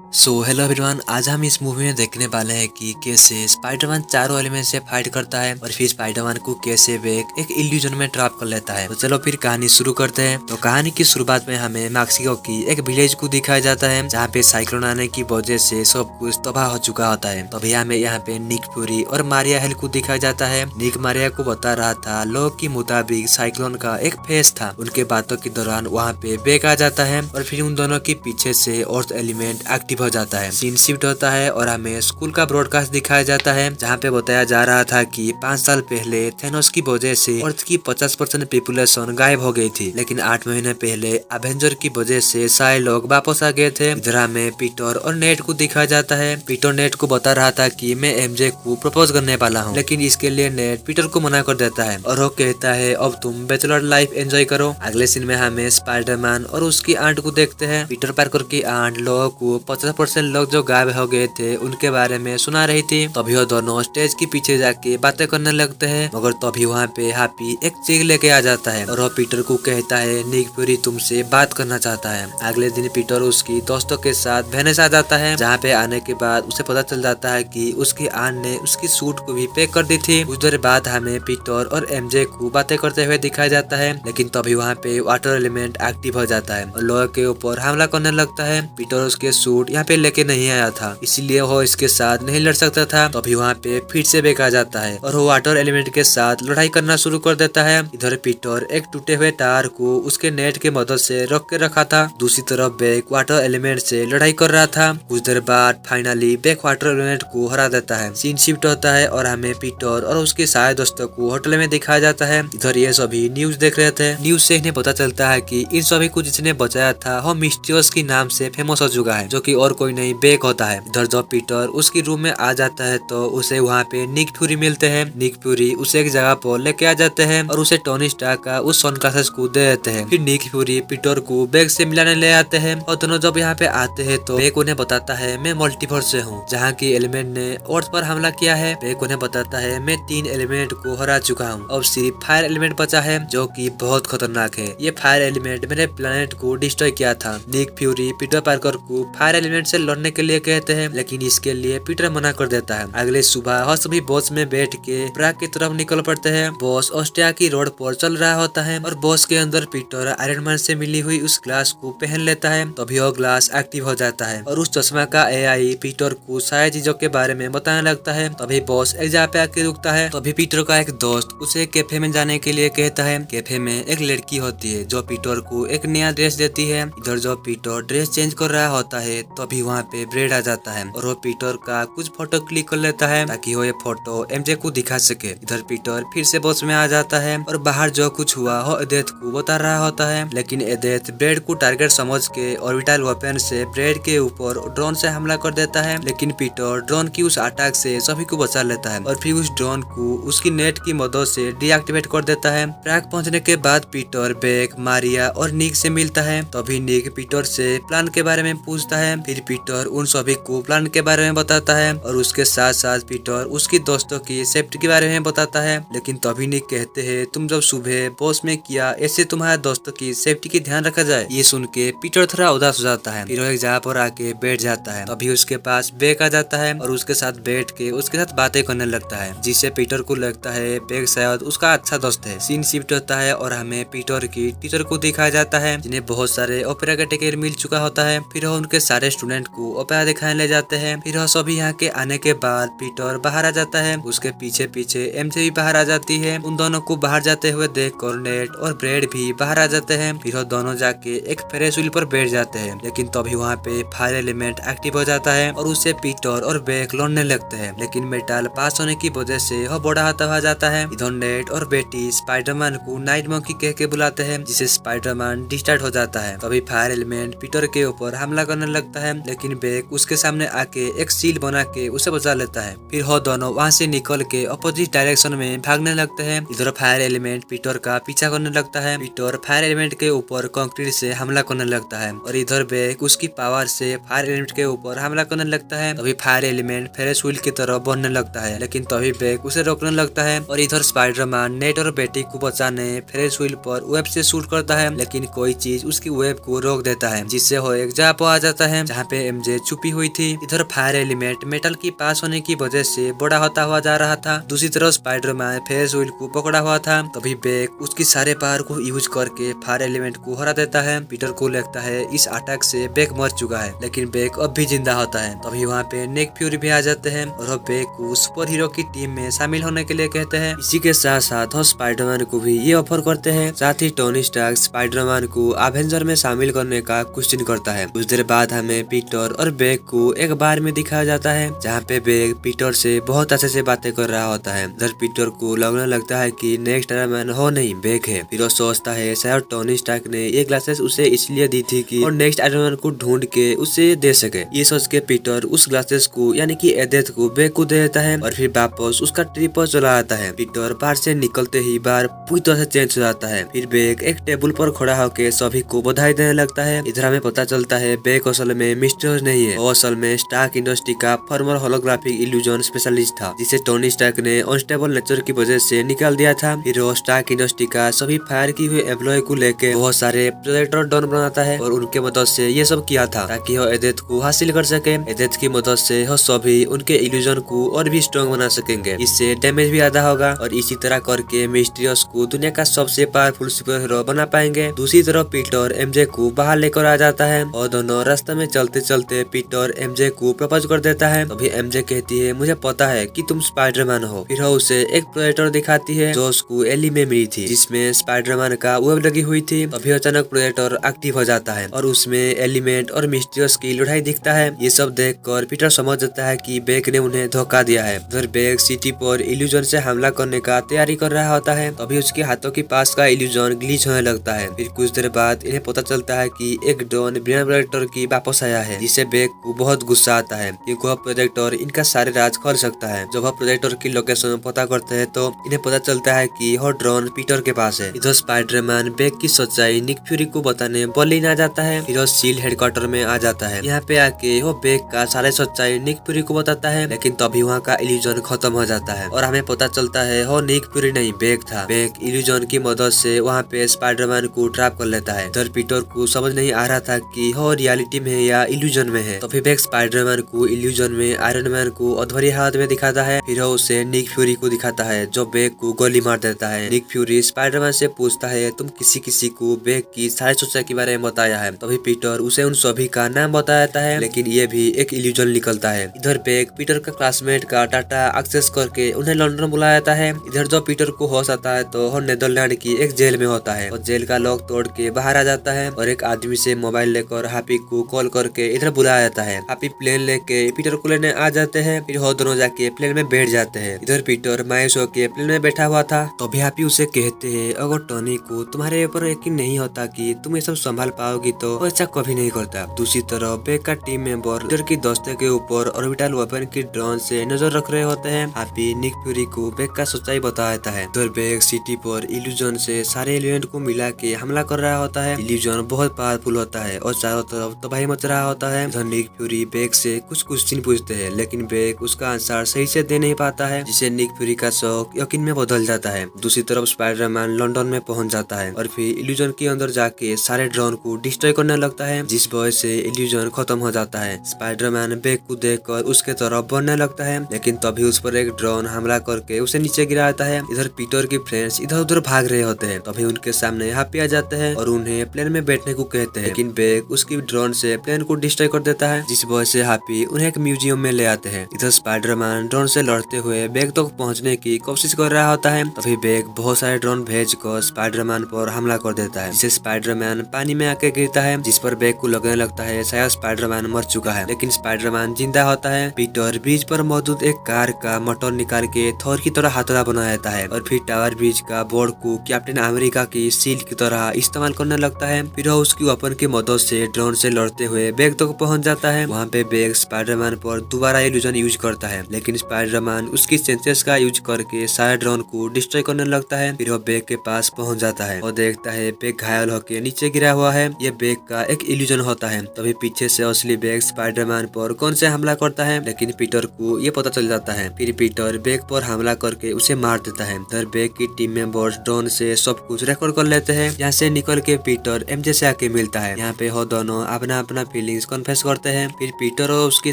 Hello everyone, आज हम इस मूवी में देखने वाले हैं कि कैसे स्पाइडरमैन चारों एलिमेंट से फाइट करता है और फिर स्पाइडरमैन को कैसे वे एक इल्यूजन में ट्रैप कर लेता है। तो चलो फिर कहानी शुरू करते हैं। तो कहानी की शुरुआत में हमें मैक्सिको की एक विलेज को दिखाया जाता है जहाँ पे साइक्लोन आने की वजह से सब कुछ तबाह हो चुका होता है। तभी हमें यहाँ पे निक फ्यूरी और मारिया हेल को दिखाया जाता है। निक मारिया को बता रहा था लोग के मुताबिक साइक्लोन का एक फेज था। उनके बातों के दौरान वहाँ पे बेग आ जाता है और फिर उन दोनों के पीछे से अर्थ एलिमेंट एक्टिव हो जाता है। सीन शिफ्ट होता है और हमें स्कूल का ब्रॉडकास्ट दिखाया जाता है जहाँ पे बताया जा रहा था कि 5 साल पहले थेनोस की वजह से अर्थ की 50% पॉपुलेशन गायब हो गई थी, लेकिन 8 महीने पहले एवेंजर की वजह से सारे लोग वापस आ गए थे। इधर हमें पीटर और नेट को दिखाया जाता है। पीटर नेट को बता रहा था कि मैं एमजे को प्रपोज करने वाला हूँ, लेकिन इसके लिए नेट पीटर को मना कर देता है और वो कहता है अब तुम बैचलर लाइफ एंजॉय करो। अगले सीन में हमें स्पाइडरमैन और उसकी आंट को देखते हैं। पीटर पार्कर की आंट लोगों को 50% लोग जो गायब हो गए थे उनके बारे में सुना रही थी। तभी वो दोनों स्टेज के पीछे जाके बातें करने लगते हैं, मगर तभी वहाँ पे हैप्पी एक चीज लेके आ जाता है और वो पीटर को कहता है निक फ्यूरी तुमसे बात करना चाहता है। अगले दिन पीटर उसकी दोस्तों के साथ वेनिस आ जाता है, जहाँ पे आने के बाद उसे पता चल जाता है कि उसकी आंट ने उसकी सूट को भी पैक कर दी थी। कुछ देर बाद हमें पीटर और एमजे को बातें करते हुए दिखाया जाता है, लेकिन तभी वहाँ पे वाटर एलिमेंट एक्टिव हो जाता है और लोगों के ऊपर हमला करने लगता है। पीटर उसके सूट यहाँ पे लेके नहीं आया था, इसीलिए वो इसके साथ नहीं लड़ सकता था। तभी वहाँ पे फिर से बेग आ जाता है और वो वाटर एलिमेंट के साथ लड़ाई करना शुरू कर देता है। इधर पीटर एक टूटे हुए टायर को उसके नेट के मदद से रोक के रखा था, दूसरी तरफ बेग वाटर एलिमेंट से लड़ाई कर रहा था। कुछ देर बाद फाइनली बेग वाटर एलिमेंट को हरा देता है। सीन शिफ्ट होता है और हमें पीटर और उसके सारे दोस्तों को होटल में दिखाया जाता है। इधर ये सभी न्यूज देख रहे थे। न्यूज से इन्हें पता चलता है कि इन सभी को जिसने बचाया था वो मिस्टीरियस के नाम से फेमस हो चुका है, जो कि और कोई नहीं बेग होता है। इधर जब पीटर उसकी रूम में आ जाता है तो उसे वहाँ पे निक फ्यूरी मिलते हैं। निक फ्यूरी उसे एक जगह पर लेके आ जाते हैं और उसे टोनी स्टार्क का उस सनग्लासेस को दे देते हैं। फिर निक फ्यूरी पीटर को बेग से मिलाने ले आते हैं और दोनों जब यहाँ पे आते हैं तो बेग उन्हें बताता है मैं मल्टीवर्स से हूँ, जहाँ की एलिमेंट ने अर्थ पर हमला किया है। बेग उन्हें बताता है मैं 3 एलिमेंट को हरा चुका हूँ, अब सिर्फ फायर एलिमेंट बचा है जो कि बहुत खतरनाक है। ये फायर एलिमेंट मेरे प्लेनेट को डिस्ट्रॉय किया था। निक फ्यूरी पीटर पार्कर को फायर एलिमेंट से लड़ने के लिए कहते हैं, लेकिन इसके लिए पीटर मना कर देता है। अगले सुबह हम सभी बॉस में बैठ के प्राग की तरफ निकल पड़ते हैं। बॉस ऑस्ट्रिया की रोड पर चल रहा होता है और बॉस के अंदर पीटर आयरन मैन से मिली हुई उस ग्लास को पहन लेता है। तभी वो ग्लास एक्टिव हो जाता है और उस चश्मा का एआई पीटर को सारी चीजों के बारे में बताने लगता है। तभी बॉस एक जगह पे आके रुकता है। तभी पीटर का एक दोस्त उसे कैफे में जाने के लिए कहता है। कैफे में एक लड़की होती है जो पीटर को एक नया ड्रेस देती है। इधर जो पीटर ड्रेस चेंज कर रहा होता है तभी वहाँ पे ब्रेड आ जाता है और वो पीटर का कुछ फोटो क्लिक कर लेता है ताकि वो ये फोटो एमजे को दिखा सके। इधर पीटर फिर से बॉस में आ जाता है और बाहर जो कुछ हुआ वो एडेथ को बता रहा होता है, लेकिन एडेथ ब्रेड को टारगेट समझ के ऑर्बिटल वेपन से ब्रेड के ऊपर ड्रोन से हमला कर देता है, लेकिन पीटर ड्रोन की उस अटैक से सभी को बचा लेता है और फिर उस ड्रोन को उसकी नेट की मदद से डीएक्टिवेट कर देता है। ट्रैक पहुंचने के बाद पीटर बेग मारिया और निक से मिलता है। तभी निक पीटर से प्लान के बारे में पूछता है। फिर पीटर उन सभी को प्लान के बारे में बताता है और उसके साथ साथ पीटर उसकी दोस्तों की सेफ्टी के बारे में बताता है, लेकिन तभी निक कहते हैं तुम जब सुबह बॉस में किया ऐसे तुम्हारे दोस्तों की सेफ्टी की ध्यान रखा जाए। ये सुन के पीटर थोड़ा उदास हो जाता है। फिर वो एक जगह पर आके बैठ जाता है। तभी उसके पास बेग आ जाता है और उसके साथ बैठ के उसके साथ बातें करने लगता है, जिससे पीटर को लगता है बेग शायद उसका अच्छा दोस्त है। सीन शिफ्ट होता है और हमें पीटर की टीचर को दिखाया जाता है, जिन्हें बहुत सारे ओपेरा का टिकट मिल चुका होता है। फिर वो उनके सारे स्टूडेंट को ओपेरा दिखाने ले जाते हैं। फिर वो सभी यहाँ के आने के बाद पीटर बाहर आ जाता है। उसके पीछे पीछे एमजे भी बाहर आ जाती है। उन दोनों को बाहर जाते हुए देख कर नेट और ब्रेड भी बाहर आ जाते हैं। फिर वो दोनों जाके एक फेरिस व्हील पर बैठ जाते हैं, लेकिन तभी वहाँ पे फायर एलिमेंट एक्टिव हो जाता है और उससे पीटर और बेग लड़ने लगते हैं, लेकिन मेटल पास होने की वजह से वो बड़ा हाथ आ जाता है। इधर नेट और बेटी स्पाइडरमैन को नाइट मंकी कह के बुलाते हैं, जिसे स्पाइडरमैन डिस्टार्ट हो जाता है। तभी फायर एलिमेंट पीटर के ऊपर हमला करने लगता है, लेकिन बेग उसके सामने आके एक सील बना के उसे बचा लेता है। फिर वो दोनों वहाँ से निकल के अपोजिट डायरेक्शन में भागने लगते हैं। इधर फायर एलिमेंट पीटर का पीछा करने लगता है। पीटर फायर एलिमेंट के ऊपर कंक्रीट से हमला करने लगता है और इधर बेग उसकी पावर से फायर एलिमेंट के ऊपर हमला करने लगता है। तभी फायर एलिमेंट फेरिस व्हील की तरफ बढ़ने लगता है, लेकिन तभी बेग उसे रोकने लगता है और इधर स्पाइडरमैन नेट और बेटी को बचाने फेरिस व्हील पर वेब से शूट करता है, लेकिन कोई चीज उसकी वेब को रोक देता है, जिससे वो एक जगह पर आ जाता है जहाँ पे एमजे छुपी हुई थी। इधर फायर एलिमेंट मेटल की पास होने की वजह से बड़ा होता हुआ जा रहा था। दूसरी तरफ स्पाइडरमैन फेस व्हील को पकड़ा हुआ था। तभी बेक उसकी सारे पावर को यूज करके फायर एलिमेंट को हरा देता है। पीटर को लगता है इस अटैक से बेक मर चुका है, लेकिन बेक अब भी जिंदा होता है। तभी वहाँ पे निक फ्यूरी भी आ जाते हैं और वो बेक को सुपर हीरो की टीम में शामिल होने के लिए कहते हैं। इसी के साथ साथ वो स्पाइडरमैन को भी ये ऑफर करते हैं। साथ ही टोनी स्टार्क स्पाइडरमैन को एवेंजर में शामिल करने का क्वेश्चन करता है। कुछ देर बाद हमें पीटर और बेक को एक बार में दिखाया जाता है, जहाँ पे बेक पीटर से बहुत अच्छे से बातें कर रहा होता है। इधर पीटर को लगने लगता है कि नेक्स्ट आयरन मैन हो नहीं, बेक है। फिर वो सोचता है शायद टोनी स्टार्क ने ये ग्लासेस उसे इसलिए दी थी कि और नेक्स्ट आयरन मैन को ढूंढ के उसे दे सके। ये सोच के पीटर उस ग्लासेस को यानी कि एडेथ को बेक को दे देता है और फिर वापस उसका ट्रिप पर चला आता है। पीटर बाहर से निकलते ही बार पूरी तरह से चेंज हो जाता है। फिर बेक एक टेबल पर खड़ा होकर सभी को बधाई देने लगता है। इधर हमें पता चलता है बेक असल में मिस्टर नहीं है, वो असल में स्टार्क इंडस्ट्री का फॉर्मर होलोग्राफिक इल्यूजन स्पेशलिस्ट था, जिसे टोनी स्टार्क ने अनस्टेबल नेचर की वजह से निकाल दिया था। फिर वो स्टार्क इंडस्ट्री का सभी फायर की हुई एम्प्लॉय को लेके बहुत सारे प्रेडेटर ड्रोन बनाता है और उनके मदद से ये सब किया था ताकि वो एडेथ को हासिल कर सके। एडेथ की मदद से वो सभी उनके इल्यूजन को और भी स्ट्रॉन्ग बना सकेंगे, इससे डैमेज भी आधा होगा और इसी तरह करके मिस्टीरियस को दुनिया का सबसे पावरफुल सुपर हीरो बना पाएंगे। दूसरी तरफ पीटर एमजे को बाहर लेकर आ जाता है और दोनों रास्ते में चलते चलते पीटर एमजे को प्रपोज कर देता है। तभी एमजे कहती है मुझे पता है कि तुम स्पाइडरमैन हो। फिर वो उसे एक प्रेडेटर दिखाती है जो उसको एली में मिली थी, जिसमें स्पाइडरमैन का वेब लगी हुई थी। तभी अचानक प्रेडेटर एक्टिव हो जाता है और उसमें एलिमेंट और मिस्टीरियस की लड़ाई दिखता है। ये सब देखकर पीटर समझ जाता है कि बेक ने उन्हें धोखा दिया है। उधर बेक सिटी पर इल्यूजन से हमला करने का तैयारी कर रहा होता है। तभी उसके हाथों के पास का इल्यूजन ग्लिच होने लगता है। फिर कुछ देर बाद इन्हें पता चलता है कि एक ड्रोन बिना प्रेडेटर की वापस आया है, जिससे बेक को बहुत गुस्सा आता है क्योंकि वह प्रेडेटर इनका सारे राज खोल सकता है। जब वह प्रेडेटर की लोकेशन पता करते हैं तो इन्हें पता चलता है कि वह ड्रोन पीटर के पास है। इधर स्पाइडरमैन बेक की सच्चाई निक फ्यूरी को बताने बर्लिन आ जाता है। फिर शील्ड हेडक्वार्टर में आ जाता है। यहाँ पे आके वो बेक का सारे सच्चाई निक फ्यूरी को बताता है, लेकिन तभी वहाँ का इल्यूजन खत्म हो जाता है और हमें पता चलता है वो निक फ्यूरी नहीं बेक था। बेक इल्यूजन की मदद से वहाँ पे स्पाइडरमैन को ट्रैप कर लेता है। इधर पीटर को समझ नहीं आ रहा था कि वो रियलिटी में या इल्यूजन में है। तो फिर बेक स्पाइडरमैन को इल्यूजन में आयरन मैन को अधूरी हालत में दिखाता है। फिर वो उसे निक फ्यूरी को दिखाता है जो बेक को गोली मार देता है। निक फ्यूरी स्पाइडरमैन से पूछता है तुम किसी किसी को बेक की सारी सच्चाई के बारे में बताया है। तभी पीटर उसे उन सभी का नाम बताता है, लेकिन ये भी एक इल्यूजन निकलता है। इधर बेक पीटर का क्लासमेट का डाटा एक्सेस करके उन्हें लंदन बुलाया जाता है। इधर जो पीटर को होश आता है तो वो नेदरलैंड की एक जेल में होता है और जेल का लॉक तोड़ के बाहर आ जाता है और एक आदमी से मोबाइल लेकर हैप्पी को कॉल करके इधर बुलाया जाता है। हैप्पी प्लेन लेके पीटर को लेने आ जाते हैं। फिर वो दोनों जाके प्लेन में बैठ जाते हैं। इधर पीटर मायूस होके प्लेन में बैठा हुआ था। तो भी हैप्पी उसे कहते हैं अगर टोनी को तुम्हारे ऊपर यकीन नहीं होता कि तुम ये सब संभाल पाओगी तो ऐसा कभी नहीं करता। दूसरी तरफ बेक का टीम मेंबर पीटर की दोस्ती के ऊपर ऑर्बिटल वेपन की ड्रोन से नजर रख रहे होते हैं। हैप्पी निक फ्यूरी को बेक का सच्चाई बताता है। इधर बेक सिटी पर इल्यूजन से सारे एलिमेंट को मिला के हमला कर रहा होता है। इल्यूजन बहुत पावरफुल होता है और चारों तरफ तबाही मच रहा होता है। इधर निक फ्यूरी बेक से कुछ क्वेश्चन पूछते हैं, लेकिन बेक उसका आंसर सही से दे नहीं पाता है, जिससे निक फ्यूरी का शौक यकीन में बदल जाता है। दूसरी तरफ स्पाइडरमैन लंदन में पहुंच जाता है और फिर इल्यूजन के अंदर जाके सारे ड्रोन को डिस्ट्रॉय करने लगता है, जिस वजह से इल्यूजन खत्म हो जाता है। स्पाइडरमैन बेक को देखकर उसके तरफ बढ़ने लगता है, लेकिन तभी उस पर एक ड्रोन हमला करके उसे नीचे गिरा देता है। इधर पीटर की फ्रेंड्स इधर उधर भाग रहे होते हैं। तभी उनके सामने हैप्पी आ जाते हैं और उन्हें प्लेन में बैठने को कहते हैं, लेकिन बेक उसकी ड्रोन से प्लेन को डिस्ट्रॉय कर देता है, जिस वजह से हैप्पी उन्हें एक म्यूजियम में ले आते हैं। इधर स्पाइडरमैन ड्रोन से लड़ते हुए बेक तक पहुंचने की कोशिश कर रहा होता है। तभी बेक बहुत सारे ड्रोन भेजकर स्पाइडरमैन पर हमला कर देता है, जिससे स्पाइडरमैन पानी में आके गिरता है, जिस पर बेक को लगने लगता है शायद स्पाइडरमैन मर चुका है, लेकिन स्पाइडरमैन जिंदा होता है। पीटर ब्रिज पर मौजूद एक कार का मोटर निकाल के थोर की तरह हथौड़ा बना देता है और फिर टावर ब्रिज का बोर्ड को कैप्टन अमेरिका की शील्ड की तरह इस्तेमाल करने लगता है। फिर वो उसकी वेपन की मदद से ड्रोन से लड़ते हुए बेक तक पहुंच जाता है। वहाँ पे बेक स्पाइडरमैन पर दोबारा इल्यूजन यूज करता है, लेकिन स्पाइडरमैन उसकी सेंसेस का यूज करके सारे ड्रोन को डिस्ट्रॉय करने लगता है। फिर वो बेक के पास पहुंच जाता है और देखता है बेक घायल होकर नीचे गिरा हुआ है। ये बेक का एक इल्यूजन होता है। तभी पीछे से असली बेक स्पाइडरमैन पर कौन से हमला करता है, लेकिन पीटर को ये पता चल जाता है। फिर पीटर बेक पर हमला करके उसे मार देता है। इधर बेक की टीम मेंबर्स ड्रोन से सब कुछ रिकॉर्ड कर लेते हैं। यहाँ से निकल के पीटर एमजे से आके मिलता है। यहाँ पे वो दोनों अपना अपना फीलिंग फीलिंग्स कन्फेस करते हैं। फिर पीटर और उसके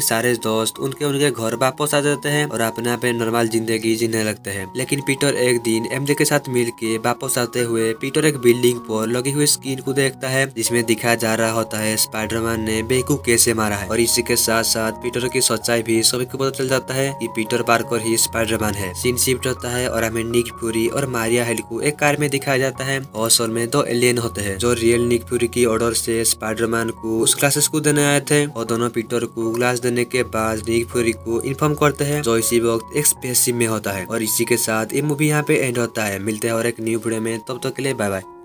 सारे दोस्त उनके उनके घर वापस आ जाते हैं और अपने आप नॉर्मल जिंदगी जीने लगते हैं। लेकिन पीटर एक दिन एमजे के साथ मिल के वापस आते हुए पीटर एक बिल्डिंग पर लगी हुई स्क्रीन को देखता है, जिसमें दिखाया जा रहा होता है स्पाइडरमैन ने बे को कैसे मारा है। और इसी के साथ साथ पीटर की सच्चाई भी सभी को पता चल जाता है कि पीटर पार्कर ही स्पाइडरमैन है। सीन शिफ्ट होता है और हमें निक फ्यूरी और मारिया हिल को एक कार में दिखाया जाता है। और असल में दो एलियन होते हैं जो रियल निक फ्यूरी की ऑर्डर से स्पाइडरमैन को उस ग्लासेस को देने आए थे। और दोनों पीटर को ग्लास देने के बाद निक फ्यूरी को इन्फॉर्म करते हैं, जो इसी वक्त एक स्पेसशिप में होता है। और इसी के साथ ये मूवी यहाँ पे एंड होता है। मिलते हैं और एक न्यू वीडियो में, तब तक के लिए बाय बाय।